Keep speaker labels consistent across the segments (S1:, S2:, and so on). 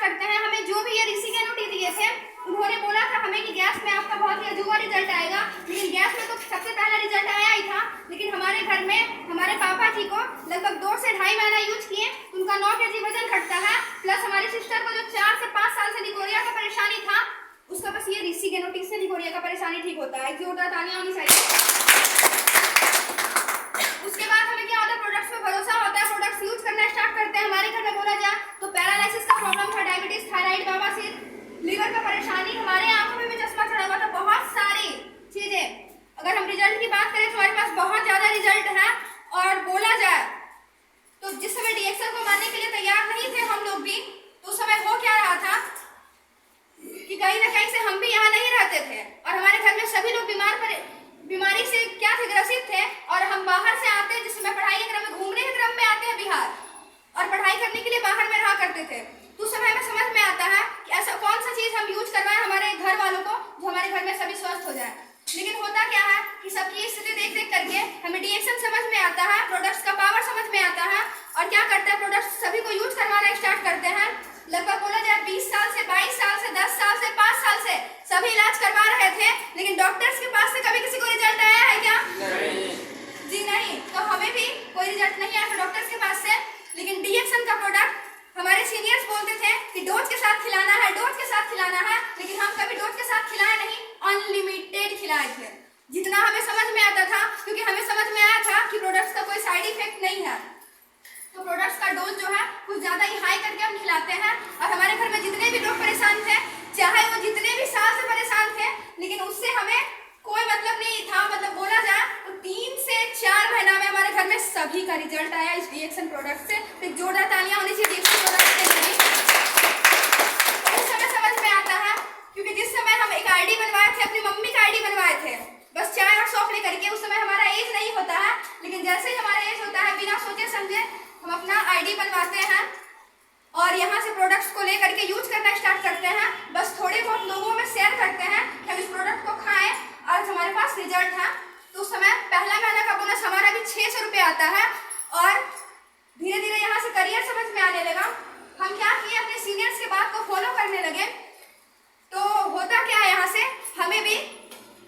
S1: करते हैं। हमें जो भी ये ऋषि के नोटिस दिए थे, उन्होंने बोला था हमें कि गैस में आपका बहुत ही अजूबा रिजल्ट आएगा, लेकिन गैस में तो सबसे पहला रिजल्ट आया ही था। लेकिन हमारे घर में हमारे पापा जी को लगभग 2 से ढाई महीना यूज किए, उनका 9 kg वजन घटता है। प्लस हमारी सिस्टर को जो 4 से 5 साल से निकोरिया का परेशानी था, उसका बस ये ऋषि के नोटिस से निकोरिया का परेशानी ठीक होता है। जोरदार तालियां होनी चाहिए। उसके बाद हमें क्या होता है, प्रोडक्ट्स पे भरोसा होता है, प्रोडक्ट्स यूज करना स्टार्ट करते हैं। हमारे घर में बोला जाए तो पैरालिसिस का प्रॉब्लम था, डायबिटीज, थायराइड, बवासीर, लीवर का परेशानी, हमारे आंखों में भी चश्मा चढ़ा हुआ था, बहुत सारी चीजें। अगर हम रिजल्ट की बात करें तो हमारे पास बहुत ज्यादा रिजल्ट है। और बोला जाए तो जिस समय डीएक्सल को मानने के लिए तैयार नहीं थे हम लोग भी, तो उस समय हो क्या रहा था कि कहीं ना कहीं से हम भी यहाँ नहीं रहते थे और हमारे घर में सभी लोग बीमारी से क्या थे, ग्रसित थे। और हम बाहर से आते हैं, जिस समय पढ़ाई के क्रम में, घूमने के क्रम में आते हैं बिहार और पढ़ाई करने के लिए बाहर में रहा करते थे, तो उस समय हमें समझ में आता है कि ऐसा कौन सा चीज हम यूज करवाएं हमारे घर वालों को जो हमारे घर में सभी स्वस्थ हो जाए। लेकिन होता क्या है कि सबकी स्थिति देख देख करके हमें डीएक्सल समझ में आता है, प्रोडक्ट्स का पावर समझ में आता है और क्या करता है, प्रोडक्ट्स सभी को यूज करवाना स्टार्ट करते हैं। लगभग बोला जाए 20 साल से, 22 साल से, 10 साल से, 5 साल से सभी इलाज करवा रहे थे, लेकिन डॉक्टर्स के पास से कभी किसी को रिजल्ट आया है क्या? नहीं। जी नहीं। तो हमें भी कोई रिजल्ट नहीं आया था डॉक्टर्स के पास से। लेकिन डीएक्सल का प्रोडक्ट हमारे सीनियर्स बोलते थे कि डोज के साथ खिलाना है, डोज के साथ खिलाना है, लेकिन हम कभी डोज के साथ खिलाए नहीं, अनलिमिटेड खिलाए थे जितना हमें समझ में आता था, क्योंकि हमें समझ में आया था कि प्रोडक्ट्स का कोई साइड इफेक्ट नहीं है। तो प्रोडक्ट्स का डोज जो है कुछ ज्यादा ही हाई करके हम खिलाते हैं। और हमारे घर में जितने भी लोग परेशान थे, चाहे वो जितने भी साल से परेशान थे, लेकिन उससे हमें कोई मतलब नहीं था। मतलब बोला जाए तो 3 से 4 महीना में हमारे घर में सभी का रिजल्ट आया इस डीएक्सल प्रोडक्ट से। तो जोरदार तालियां होनी चाहिए डीएक्सल प्रोडक्ट के लिए। उस समय समझ में आता है, क्योंकि जिस समय हम एक आईडी बनवाए थे, अपनी मम्मी का आईडी बनवाए थे, बस चाय और सौंफ लेकर के। उस समय हमारा एज नहीं होता है, लेकिन जैसे ही हमारा एज होता है, बिना सोचे समझे हम अपना आईडी बनवाते हैं और यहाँ से प्रोडक्ट्स को लेकर के यूज करना स्टार्ट करते हैं। बस थोड़े बहुत लोगों में शेयर करते हैं कि हम इस प्रोडक्ट को खाएं और हमारे पास रिजल्ट है। तो उस समय पहला महीना का बोनस हमारा भी 600 रुपये आता है और धीरे धीरे यहाँ से करियर समझ में आने लगा। हम क्या किए, अपने सीनियर्स के बात को फॉलो करने लगे। तो होता क्या है, यहाँ से हमें भी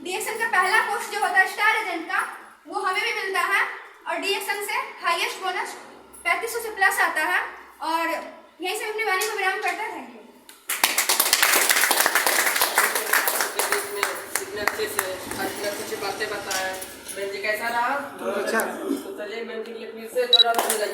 S1: डीएक्सल का पहला पोस्ट जो होता है स्टार एजेंट का, वो हमें भी मिलता है और डीएक्सल से हाईएस्ट बोनस 3500 से प्लस आता है। और यही से अपनी वाणी को विराम करता है। Thank you.
S2: इतने अच्छे से बातें बताया, मैम जी कैसा रहा?
S3: अच्छा।
S2: तो चलिए मैम के लिए फिर से जोरदार हो जाइए।